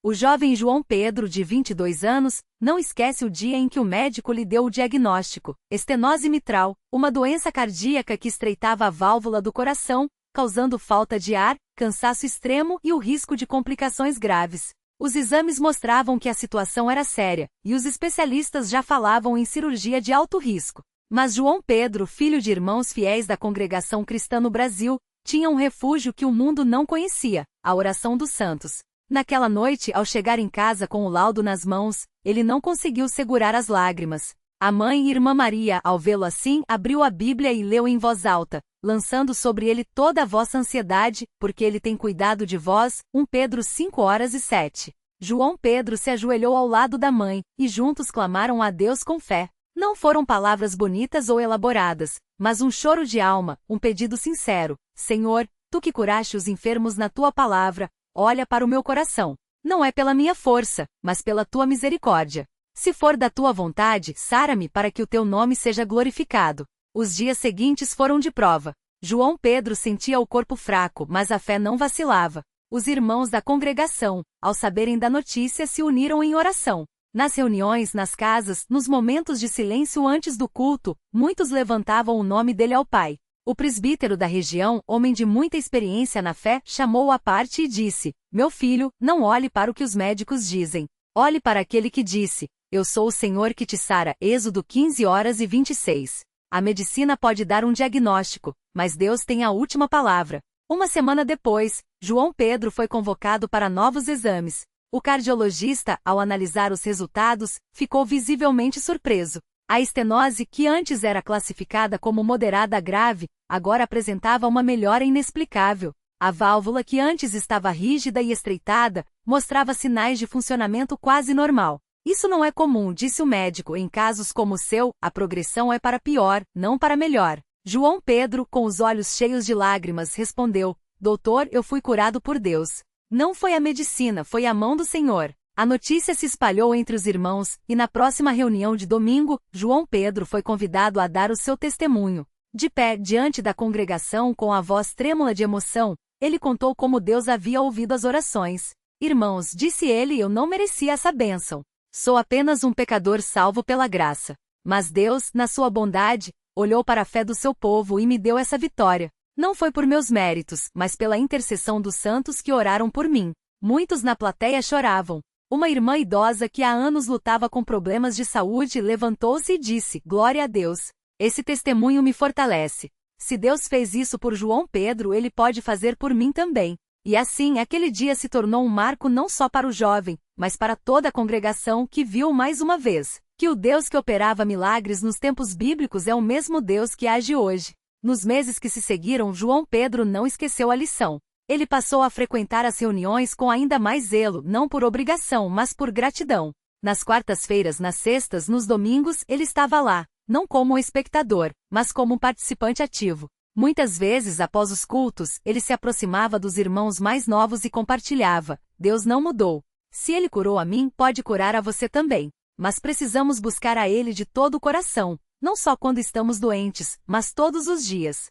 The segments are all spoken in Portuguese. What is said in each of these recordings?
O jovem João Pedro, de 22 anos, não esquece o dia em que o médico lhe deu o diagnóstico: estenose mitral, uma doença cardíaca que estreitava a válvula do coração, causando falta de ar, cansaço extremo e o risco de complicações graves. Os exames mostravam que a situação era séria, e os especialistas já falavam em cirurgia de alto risco. Mas João Pedro, filho de irmãos fiéis da congregação cristã no Brasil, tinha um refúgio que o mundo não conhecia: a oração dos santos. Naquela noite, ao chegar em casa com o laudo nas mãos, ele não conseguiu segurar as lágrimas. A mãe e irmã Maria, ao vê-lo assim, abriu a Bíblia e leu em voz alta, lançando sobre ele toda a vossa ansiedade, porque ele tem cuidado de vós. 1 Pedro 5:7. João Pedro se ajoelhou ao lado da mãe, e juntos clamaram a Deus com fé. Não foram palavras bonitas ou elaboradas, mas um choro de alma, um pedido sincero: Senhor, tu que curaste os enfermos na tua palavra, olha para o meu coração. Não é pela minha força, mas pela tua misericórdia. Se for da tua vontade, sara-me para que o teu nome seja glorificado. Os dias seguintes foram de prova. João Pedro sentia o corpo fraco, mas a fé não vacilava. Os irmãos da congregação, ao saberem da notícia, se uniram em oração. Nas reuniões, nas casas, nos momentos de silêncio antes do culto, muitos levantavam o nome dele ao Pai. O presbítero da região, homem de muita experiência na fé, chamou-o à parte e disse: Meu filho, não olhe para o que os médicos dizem. Olhe para aquele que disse: Eu sou o Senhor que te sara. Êxodo 15:26. A medicina pode dar um diagnóstico, mas Deus tem a última palavra. Uma semana depois, João Pedro foi convocado para novos exames. O cardiologista, ao analisar os resultados, ficou visivelmente surpreso. A estenose, que antes era classificada como moderada a grave, agora apresentava uma melhora inexplicável. A válvula, que antes estava rígida e estreitada, mostrava sinais de funcionamento quase normal. Isso não é comum, disse o médico. Em casos como o seu, a progressão é para pior, não para melhor. João Pedro, com os olhos cheios de lágrimas, respondeu: Doutor, eu fui curado por Deus. Não foi a medicina, foi a mão do Senhor. A notícia se espalhou entre os irmãos, e na próxima reunião de domingo, João Pedro foi convidado a dar o seu testemunho. De pé, diante da congregação, com a voz trêmula de emoção, ele contou como Deus havia ouvido as orações. Irmãos, disse ele, eu não merecia essa bênção. Sou apenas um pecador salvo pela graça. Mas Deus, na sua bondade, olhou para a fé do seu povo e me deu essa vitória. Não foi por meus méritos, mas pela intercessão dos santos que oraram por mim. Muitos na plateia choravam. Uma irmã idosa que há anos lutava com problemas de saúde levantou-se e disse: Glória a Deus! Esse testemunho me fortalece. Se Deus fez isso por João Pedro, ele pode fazer por mim também. E assim, aquele dia se tornou um marco não só para o jovem, mas para toda a congregação, que viu mais uma vez que o Deus que operava milagres nos tempos bíblicos é o mesmo Deus que age hoje. Nos meses que se seguiram, João Pedro não esqueceu a lição. Ele passou a frequentar as reuniões com ainda mais zelo, não por obrigação, mas por gratidão. Nas quartas-feiras, nas sextas, nos domingos, ele estava lá, não como um espectador, mas como um participante ativo. Muitas vezes, após os cultos, ele se aproximava dos irmãos mais novos e compartilhava: Deus não mudou. Se ele curou a mim, pode curar a você também. Mas precisamos buscar a ele de todo o coração, não só quando estamos doentes, mas todos os dias.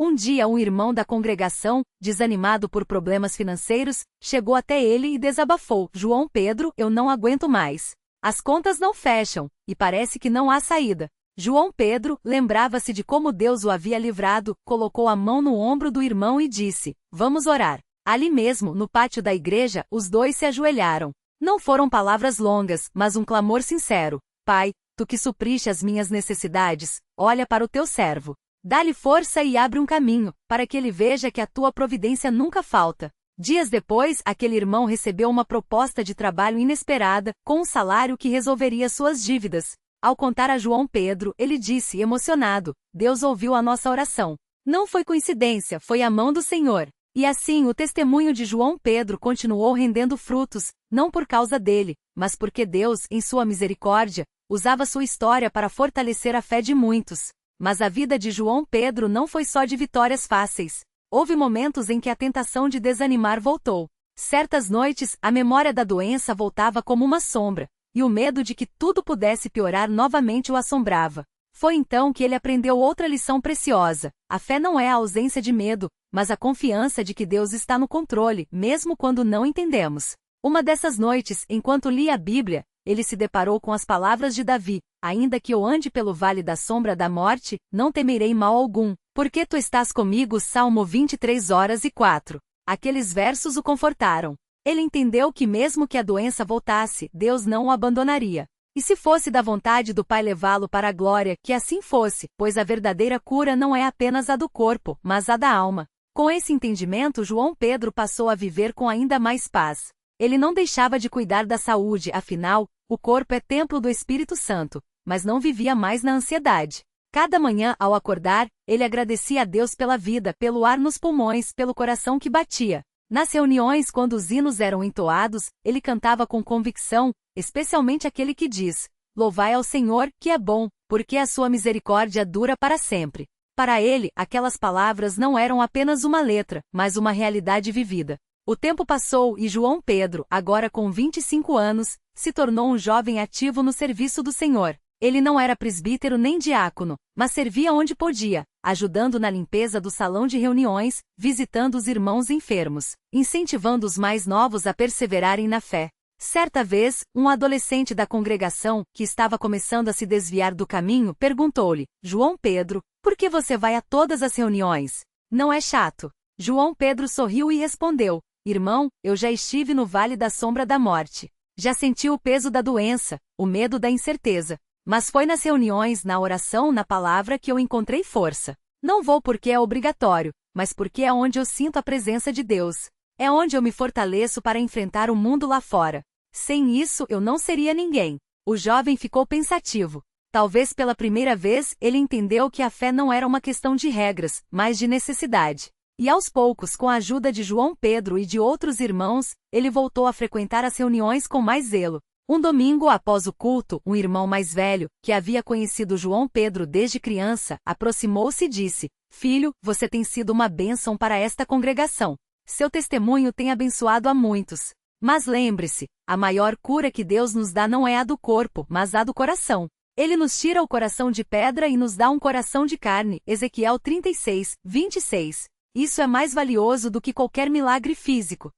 Um dia um irmão da congregação, desanimado por problemas financeiros, chegou até ele e desabafou: João Pedro, eu não aguento mais. As contas não fecham, e parece que não há saída. João Pedro lembrava-se de como Deus o havia livrado, colocou a mão no ombro do irmão e disse: Vamos orar. Ali mesmo, no pátio da igreja, os dois se ajoelharam. Não foram palavras longas, mas um clamor sincero: Pai, tu que supriste as minhas necessidades, olha para o teu servo. Dá-lhe força e abre um caminho, para que ele veja que a tua providência nunca falta. Dias depois, aquele irmão recebeu uma proposta de trabalho inesperada, com um salário que resolveria suas dívidas. Ao contar a João Pedro, ele disse, emocionado: Deus ouviu a nossa oração. Não foi coincidência, foi a mão do Senhor. E assim, o testemunho de João Pedro continuou rendendo frutos, não por causa dele, mas porque Deus, em sua misericórdia, usava sua história para fortalecer a fé de muitos. Mas a vida de João Pedro não foi só de vitórias fáceis. Houve momentos em que a tentação de desanimar voltou. Certas noites, a memória da doença voltava como uma sombra, e o medo de que tudo pudesse piorar novamente o assombrava. Foi então que ele aprendeu outra lição preciosa: a fé não é a ausência de medo, mas a confiança de que Deus está no controle, mesmo quando não entendemos. Uma dessas noites, enquanto lia a Bíblia, ele se deparou com as palavras de Davi: ainda que eu ande pelo vale da sombra da morte, não temerei mal algum, porque tu estás comigo. Salmo 23:4. Aqueles versos o confortaram. Ele entendeu que mesmo que a doença voltasse, Deus não o abandonaria. E se fosse da vontade do Pai levá-lo para a glória, que assim fosse, pois a verdadeira cura não é apenas a do corpo, mas a da alma. Com esse entendimento, João Pedro passou a viver com ainda mais paz. Ele não deixava de cuidar da saúde, afinal, o corpo é templo do Espírito Santo, mas não vivia mais na ansiedade. Cada manhã, ao acordar, ele agradecia a Deus pela vida, pelo ar nos pulmões, pelo coração que batia. Nas reuniões, quando os hinos eram entoados, ele cantava com convicção, especialmente aquele que diz: louvai ao Senhor, que é bom, porque a sua misericórdia dura para sempre. Para ele, aquelas palavras não eram apenas uma letra, mas uma realidade vivida. O tempo passou e João Pedro, agora com 25 anos, se tornou um jovem ativo no serviço do Senhor. Ele não era presbítero nem diácono, mas servia onde podia, ajudando na limpeza do salão de reuniões, visitando os irmãos enfermos, incentivando os mais novos a perseverarem na fé. Certa vez, um adolescente da congregação, que estava começando a se desviar do caminho, perguntou-lhe: João Pedro, por que você vai a todas as reuniões? Não é chato? João Pedro sorriu e respondeu: irmão, eu já estive no vale da sombra da morte. Já senti o peso da doença, o medo da incerteza. Mas foi nas reuniões, na oração, na palavra que eu encontrei força. Não vou porque é obrigatório, mas porque é onde eu sinto a presença de Deus. É onde eu me fortaleço para enfrentar o mundo lá fora. Sem isso, eu não seria ninguém. O jovem ficou pensativo. Talvez pela primeira vez, ele entendeu que a fé não era uma questão de regras, mas de necessidade. E aos poucos, com a ajuda de João Pedro e de outros irmãos, ele voltou a frequentar as reuniões com mais zelo. Um domingo após o culto, um irmão mais velho, que havia conhecido João Pedro desde criança, aproximou-se e disse: filho, você tem sido uma bênção para esta congregação. Seu testemunho tem abençoado a muitos. Mas lembre-se, a maior cura que Deus nos dá não é a do corpo, mas a do coração. Ele nos tira o coração de pedra e nos dá um coração de carne. Ezequiel 36:26. Isso é mais valioso do que qualquer milagre físico.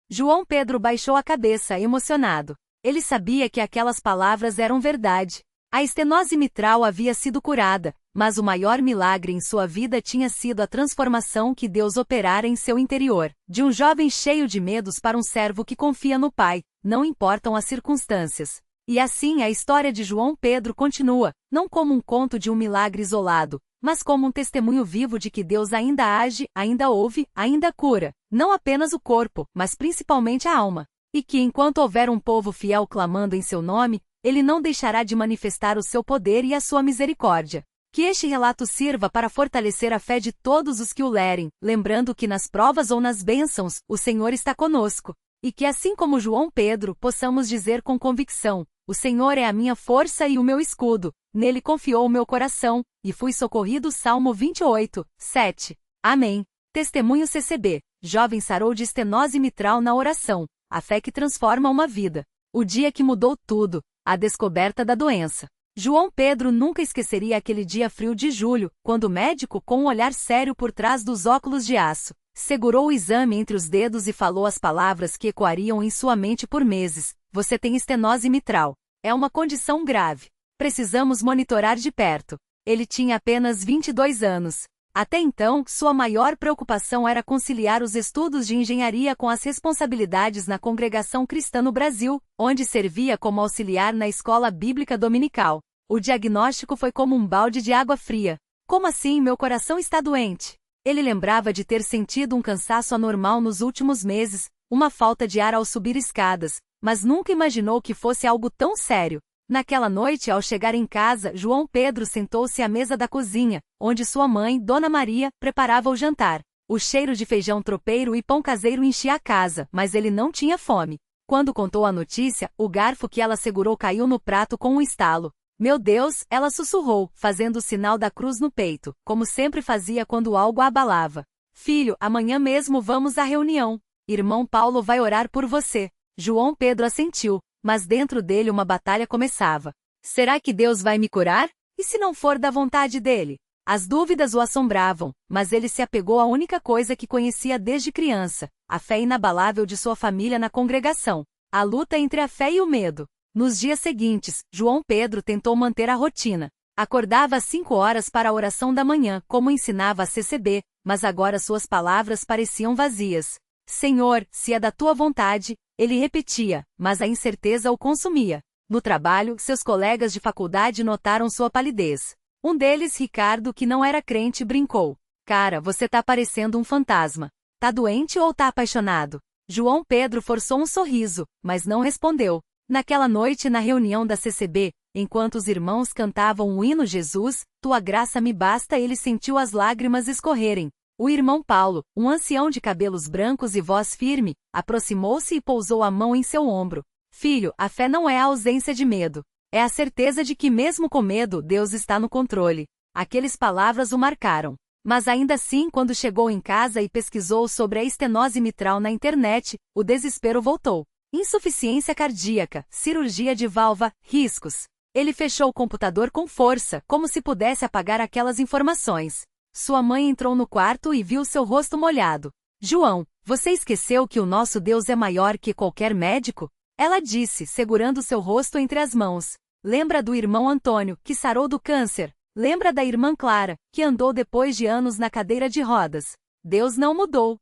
João Pedro baixou a cabeça, emocionado. Ele sabia que aquelas palavras eram verdade. A estenose mitral havia sido curada, mas o maior milagre em sua vida tinha sido a transformação que Deus operara em seu interior. De um jovem cheio de medos para um servo que confia no Pai, não importam as circunstâncias. E assim a história de João Pedro continua, não como um conto de um milagre isolado, mas como um testemunho vivo de que Deus ainda age, ainda ouve, ainda cura, não apenas o corpo, mas principalmente a alma. E que enquanto houver um povo fiel clamando em seu nome, ele não deixará de manifestar o seu poder e a sua misericórdia. Que este relato sirva para fortalecer a fé de todos os que o lerem, lembrando que nas provas ou nas bênçãos, o Senhor está conosco. E que assim como João Pedro, possamos dizer com convicção: o Senhor é a minha força e o meu escudo, nele confiou o meu coração, e fui socorrido. Salmo 28:7. Amém. Testemunho CCB. Jovem sarou de estenose mitral na oração. A fé que transforma uma vida. O dia que mudou tudo. A descoberta da doença. João Pedro nunca esqueceria aquele dia frio de julho, quando o médico, com um olhar sério por trás dos óculos de aço, segurou o exame entre os dedos e falou as palavras que ecoariam em sua mente por meses: você tem estenose mitral. É uma condição grave. Precisamos monitorar de perto. Ele tinha apenas 22 anos. Até então, sua maior preocupação era conciliar os estudos de engenharia com as responsabilidades na congregação cristã no Brasil, onde servia como auxiliar na escola bíblica dominical. O diagnóstico foi como um balde de água fria. Como assim, meu coração está doente? Ele lembrava de ter sentido um cansaço anormal nos últimos meses, uma falta de ar ao subir escadas, mas nunca imaginou que fosse algo tão sério. Naquela noite, ao chegar em casa, João Pedro sentou-se à mesa da cozinha, onde sua mãe, Dona Maria, preparava o jantar. O cheiro de feijão tropeiro e pão caseiro enchia a casa, mas ele não tinha fome. Quando contou a notícia, o garfo que ela segurou caiu no prato com um estalo. Meu Deus, ela sussurrou, fazendo o sinal da cruz no peito, como sempre fazia quando algo a abalava. Filho, amanhã mesmo vamos à reunião. Irmão Paulo vai orar por você. João Pedro assentiu. Mas dentro dele uma batalha começava. Será que Deus vai me curar? E se não for da vontade dele? As dúvidas o assombravam, mas ele se apegou à única coisa que conhecia desde criança, a fé inabalável de sua família na congregação. A luta entre a fé e o medo. Nos dias seguintes, João Pedro tentou manter a rotina. Acordava às 5 horas para a oração da manhã, como ensinava a CCB, mas agora suas palavras pareciam vazias. Senhor, se é da tua vontade, ele repetia, mas a incerteza o consumia. No trabalho, seus colegas de faculdade notaram sua palidez. Um deles, Ricardo, que não era crente, brincou. Cara, você tá parecendo um fantasma. Tá doente ou tá apaixonado? João Pedro forçou um sorriso, mas não respondeu. Naquela noite na reunião da CCB, enquanto os irmãos cantavam o hino Jesus, tua graça me basta, ele sentiu as lágrimas escorrerem. O irmão Paulo, um ancião de cabelos brancos e voz firme, aproximou-se e pousou a mão em seu ombro. Filho, a fé não é a ausência de medo. É a certeza de que mesmo com medo, Deus está no controle. Aquelas palavras o marcaram. Mas ainda assim, quando chegou em casa e pesquisou sobre a estenose mitral na internet, o desespero voltou. Insuficiência cardíaca, cirurgia de válvula, riscos. Ele fechou o computador com força, como se pudesse apagar aquelas informações. Sua mãe entrou no quarto e viu seu rosto molhado. João, você esqueceu que o nosso Deus é maior que qualquer médico? Ela disse, segurando seu rosto entre as mãos. Lembra do irmão Antônio, que sarou do câncer? Lembra da irmã Clara, que andou depois de anos na cadeira de rodas? Deus não mudou.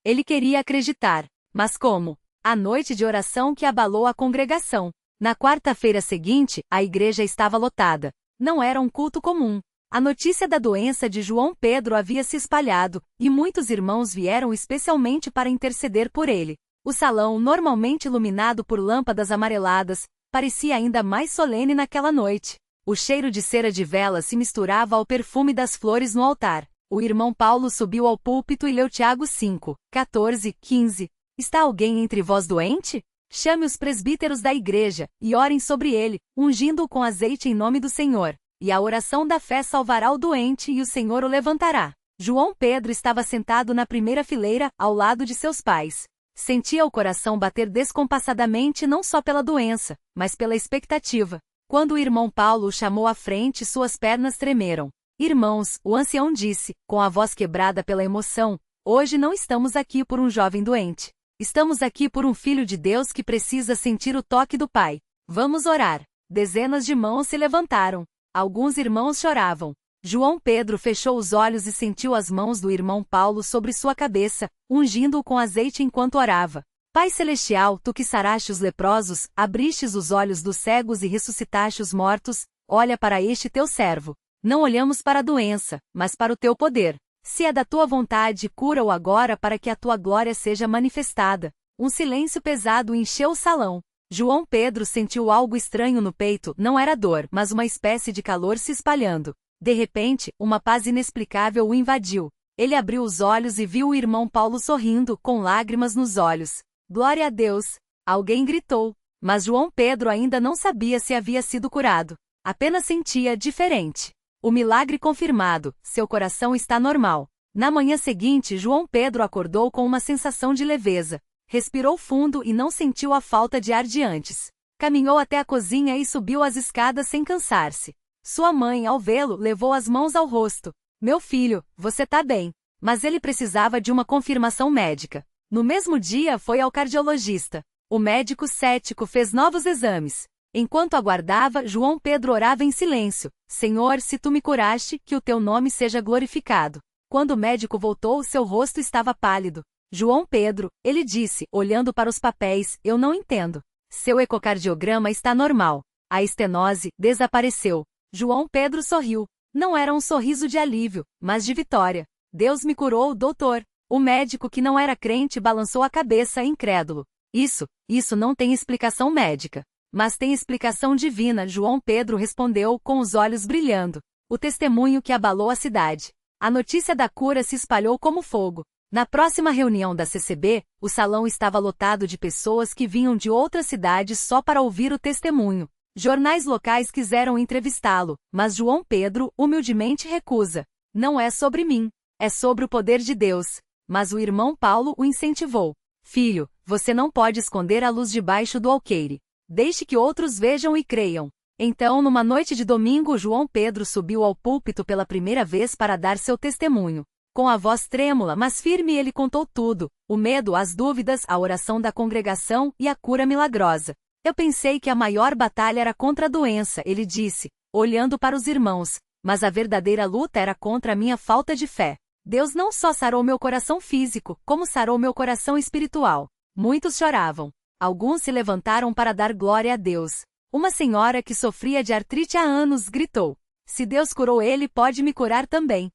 Ele queria acreditar. Mas como? A noite de oração que abalou a congregação. Na quarta-feira seguinte, a igreja estava lotada. Não era um culto comum. A notícia da doença de João Pedro havia se espalhado, e muitos irmãos vieram especialmente para interceder por ele. O salão, normalmente iluminado por lâmpadas amareladas, parecia ainda mais solene naquela noite. O cheiro de cera de vela se misturava ao perfume das flores no altar. O irmão Paulo subiu ao púlpito e leu Tiago 5, 14, 15. Está alguém entre vós doente? Chame os presbíteros da igreja, e orem sobre ele, ungindo-o com azeite em nome do Senhor. E a oração da fé salvará o doente e o Senhor o levantará. João Pedro estava sentado na primeira fileira, ao lado de seus pais. Sentia o coração bater descompassadamente não só pela doença, mas pela expectativa. Quando o irmão Paulo o chamou à frente, suas pernas tremeram. Irmãos, o ancião disse, com a voz quebrada pela emoção, hoje não estamos aqui por um jovem doente. Estamos aqui por um filho de Deus que precisa sentir o toque do Pai. Vamos orar. Dezenas de mãos se levantaram. Alguns irmãos choravam. João Pedro fechou os olhos e sentiu as mãos do irmão Paulo sobre sua cabeça, ungindo-o com azeite enquanto orava. Pai Celestial, tu que saraste os leprosos, abristes os olhos dos cegos e ressuscitaste os mortos, olha para este teu servo. Não olhamos para a doença, mas para o teu poder. Se é da tua vontade, cura-o agora para que a tua glória seja manifestada. Um silêncio pesado encheu o salão. João Pedro sentiu algo estranho no peito, não era dor, mas uma espécie de calor se espalhando. De repente, uma paz inexplicável o invadiu. Ele abriu os olhos e viu o irmão Paulo sorrindo, com lágrimas nos olhos. Glória a Deus! Alguém gritou. Mas João Pedro ainda não sabia se havia sido curado. Apenas sentia diferente. O milagre confirmado, seu coração está normal. Na manhã seguinte, João Pedro acordou com uma sensação de leveza. Respirou fundo e não sentiu a falta de ar de antes. Caminhou até a cozinha e subiu as escadas sem cansar-se. Sua mãe, ao vê-lo, levou as mãos ao rosto. Meu filho, você tá bem. Mas ele precisava de uma confirmação médica. No mesmo dia foi ao cardiologista. O médico cético fez novos exames. Enquanto aguardava, João Pedro orava em silêncio. Senhor, se tu me curaste, que o teu nome seja glorificado. Quando o médico voltou, seu rosto estava pálido. João Pedro, ele disse, olhando para os papéis, eu não entendo. Seu ecocardiograma está normal. A estenose desapareceu. João Pedro sorriu. Não era um sorriso de alívio, mas de vitória. Deus me curou, doutor. O médico que não era crente balançou a cabeça, incrédulo. Isso não tem explicação médica. Mas tem explicação divina, João Pedro respondeu, com os olhos brilhando. O testemunho que abalou a cidade. A notícia da cura se espalhou como fogo. Na próxima reunião da CCB, o salão estava lotado de pessoas que vinham de outras cidades só para ouvir o testemunho. Jornais locais quiseram entrevistá-lo, mas João Pedro, humildemente, recusa. Não é sobre mim. É sobre o poder de Deus. Mas o irmão Paulo o incentivou. Filho, você não pode esconder a luz debaixo do alqueire. Deixe que outros vejam e creiam. Então, numa noite de domingo, João Pedro subiu ao púlpito pela primeira vez para dar seu testemunho. Com a voz trêmula, mas firme, ele contou tudo: o medo, as dúvidas, a oração da congregação e a cura milagrosa. Eu pensei que a maior batalha era contra a doença, ele disse, olhando para os irmãos, mas a verdadeira luta era contra a minha falta de fé. Deus não só sarou meu coração físico, como sarou meu coração espiritual. Muitos choravam. Alguns se levantaram para dar glória a Deus. Uma senhora que sofria de artrite há anos gritou: se Deus curou ele, pode me curar também.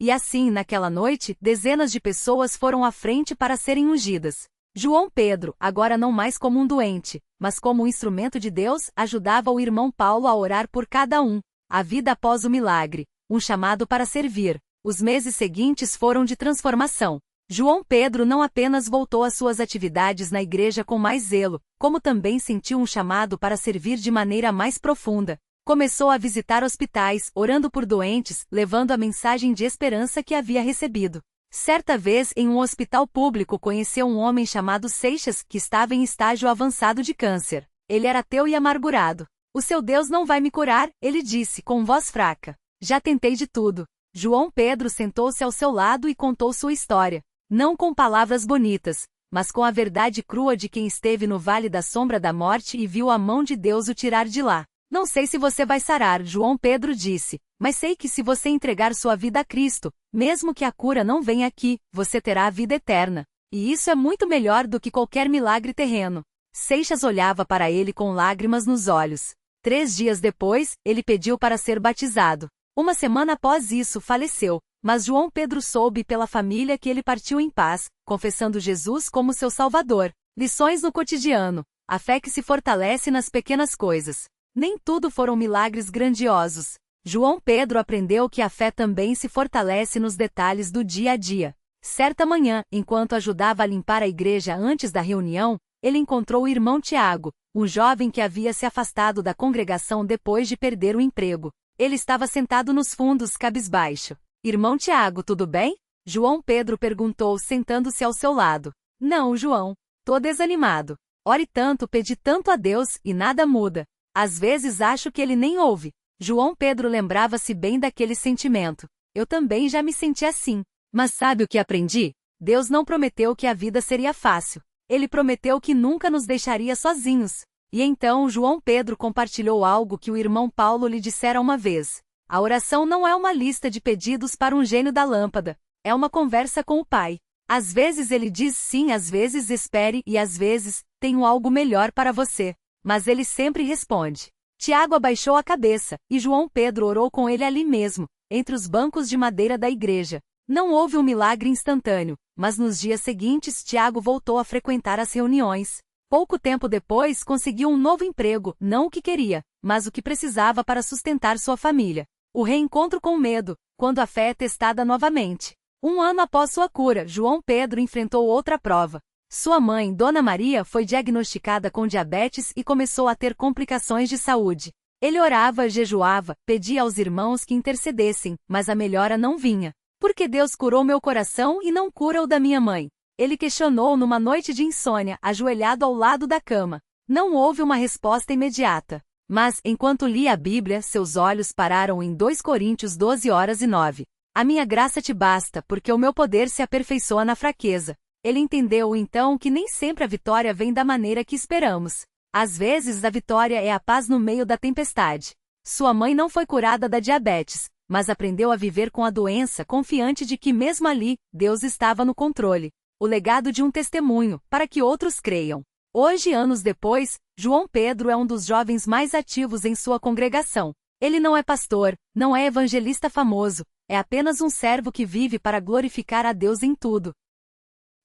E assim, naquela noite, dezenas de pessoas foram à frente para serem ungidas. João Pedro, agora não mais como um doente, mas como um instrumento de Deus, ajudava o irmão Paulo a orar por cada um. A vida após o milagre, um chamado para servir. Os meses seguintes foram de transformação. João Pedro não apenas voltou às suas atividades na igreja com mais zelo, como também sentiu um chamado para servir de maneira mais profunda. Começou a visitar hospitais, orando por doentes, levando a mensagem de esperança que havia recebido. Certa vez, em um hospital público, conheceu um homem chamado Seixas, que estava em estágio avançado de câncer. Ele era ateu e amargurado. O seu Deus não vai me curar, ele disse, com voz fraca. Já tentei de tudo. João Pedro sentou-se ao seu lado e contou sua história. Não com palavras bonitas, mas com a verdade crua de quem esteve no vale da sombra da morte e viu a mão de Deus o tirar de lá. Não sei se você vai sarar, João Pedro disse, mas sei que se você entregar sua vida a Cristo, mesmo que a cura não venha aqui, você terá a vida eterna. E isso é muito melhor do que qualquer milagre terreno. Seixas olhava para ele com lágrimas nos olhos. 3 dias depois, ele pediu para ser batizado. Uma semana após isso, faleceu, mas João Pedro soube pela família que ele partiu em paz, confessando Jesus como seu Salvador. Lições no cotidiano. A fé que se fortalece nas pequenas coisas. Nem tudo foram milagres grandiosos. João Pedro aprendeu que a fé também se fortalece nos detalhes do dia a dia. Certa manhã, enquanto ajudava a limpar a igreja antes da reunião, ele encontrou o irmão Tiago, um jovem que havia se afastado da congregação depois de perder o emprego. Ele estava sentado nos fundos, cabisbaixo. Irmão Tiago, tudo bem? João Pedro perguntou, sentando-se ao seu lado. Não, João. Tô desanimado. Ore tanto, pedi tanto a Deus, e nada muda. Às vezes acho que ele nem ouve. João Pedro lembrava-se bem daquele sentimento. Eu também já me senti assim. Mas sabe o que aprendi? Deus não prometeu que a vida seria fácil. Ele prometeu que nunca nos deixaria sozinhos. E então João Pedro compartilhou algo que o irmão Paulo lhe dissera uma vez. A oração não é uma lista de pedidos para um gênio da lâmpada. É uma conversa com o Pai. Às vezes ele diz sim, às vezes espere e às vezes, tenho algo melhor para você. Mas ele sempre responde. Tiago abaixou a cabeça, e João Pedro orou com ele ali mesmo, entre os bancos de madeira da igreja. Não houve um milagre instantâneo, mas nos dias seguintes Tiago voltou a frequentar as reuniões. Pouco tempo depois conseguiu um novo emprego, não o que queria, mas o que precisava para sustentar sua família. O reencontro com o medo, quando a fé é testada novamente. 1 ano após sua cura, João Pedro enfrentou outra prova. Sua mãe, Dona Maria, foi diagnosticada com diabetes e começou a ter complicações de saúde. Ele orava, jejuava, pedia aos irmãos que intercedessem, mas a melhora não vinha. Por que Deus curou meu coração e não cura o da minha mãe? Ele questionou numa noite de insônia, ajoelhado ao lado da cama. Não houve uma resposta imediata. Mas, enquanto lia a Bíblia, seus olhos pararam em 2 Coríntios 12:9. A minha graça te basta, porque o meu poder se aperfeiçoa na fraqueza. Ele entendeu então que nem sempre a vitória vem da maneira que esperamos. Às vezes a vitória é a paz no meio da tempestade. Sua mãe não foi curada da diabetes, mas aprendeu a viver com a doença confiante de que mesmo ali, Deus estava no controle. O legado de um testemunho, para que outros creiam. Hoje, anos depois, João Pedro é um dos jovens mais ativos em sua congregação. Ele não é pastor, não é evangelista famoso, é apenas um servo que vive para glorificar a Deus em tudo.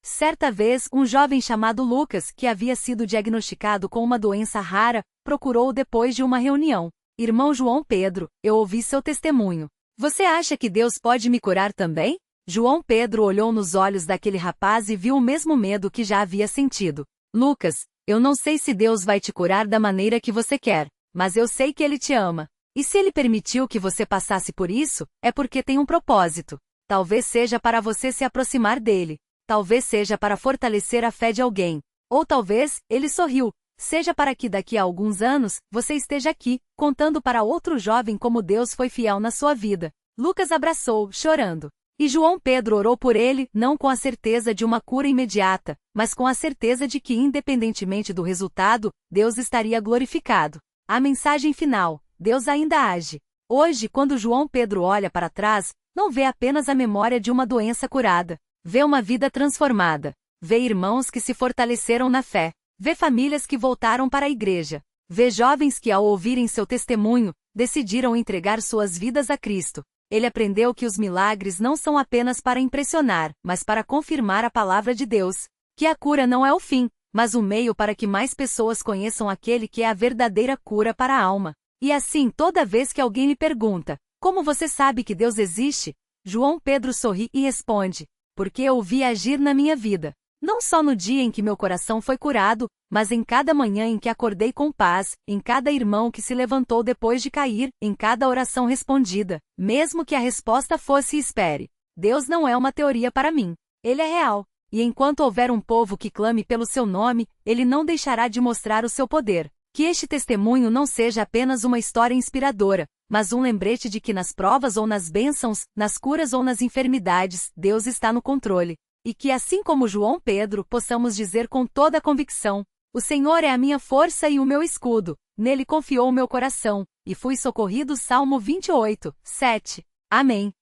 Certa vez, um jovem chamado Lucas, que havia sido diagnosticado com uma doença rara, procurou depois de uma reunião. Irmão João Pedro, eu ouvi seu testemunho. Você acha que Deus pode me curar também? João Pedro olhou nos olhos daquele rapaz e viu o mesmo medo que já havia sentido. Lucas, eu não sei se Deus vai te curar da maneira que você quer, mas eu sei que Ele te ama. E se Ele permitiu que você passasse por isso, é porque tem um propósito. Talvez seja para você se aproximar dele. Talvez seja para fortalecer a fé de alguém. Ou talvez, ele sorriu, Seja para que daqui a alguns anos, você esteja aqui, contando para outro jovem como Deus foi fiel na sua vida. Lucas abraçou, chorando. E João Pedro orou por ele, não com a certeza de uma cura imediata, mas com a certeza de que, independentemente do resultado, Deus estaria glorificado. A mensagem final: Deus ainda age. Hoje, quando João Pedro olha para trás, não vê apenas a memória de uma doença curada. Vê uma vida transformada. Vê irmãos que se fortaleceram na fé. Vê famílias que voltaram para a igreja. Vê jovens que, ao ouvirem seu testemunho, decidiram entregar suas vidas a Cristo. Ele aprendeu que os milagres não são apenas para impressionar, mas para confirmar a palavra de Deus. Que a cura não é o fim, mas o meio para que mais pessoas conheçam aquele que é a verdadeira cura para a alma. E assim, toda vez que alguém me pergunta, como você sabe que Deus existe? João Pedro sorri e responde, porque eu o vi agir na minha vida. Não só no dia em que meu coração foi curado, mas em cada manhã em que acordei com paz, em cada irmão que se levantou depois de cair, em cada oração respondida, mesmo que a resposta fosse espere. Deus não é uma teoria para mim. Ele é real. E enquanto houver um povo que clame pelo seu nome, ele não deixará de mostrar o seu poder. Que este testemunho não seja apenas uma história inspiradora, mas um lembrete de que nas provas ou nas bênçãos, nas curas ou nas enfermidades, Deus está no controle. E que, assim como João Pedro, possamos dizer com toda a convicção: o Senhor é a minha força e o meu escudo, nele confiou o meu coração, e fui socorrido. Salmo 28, 7. Amém.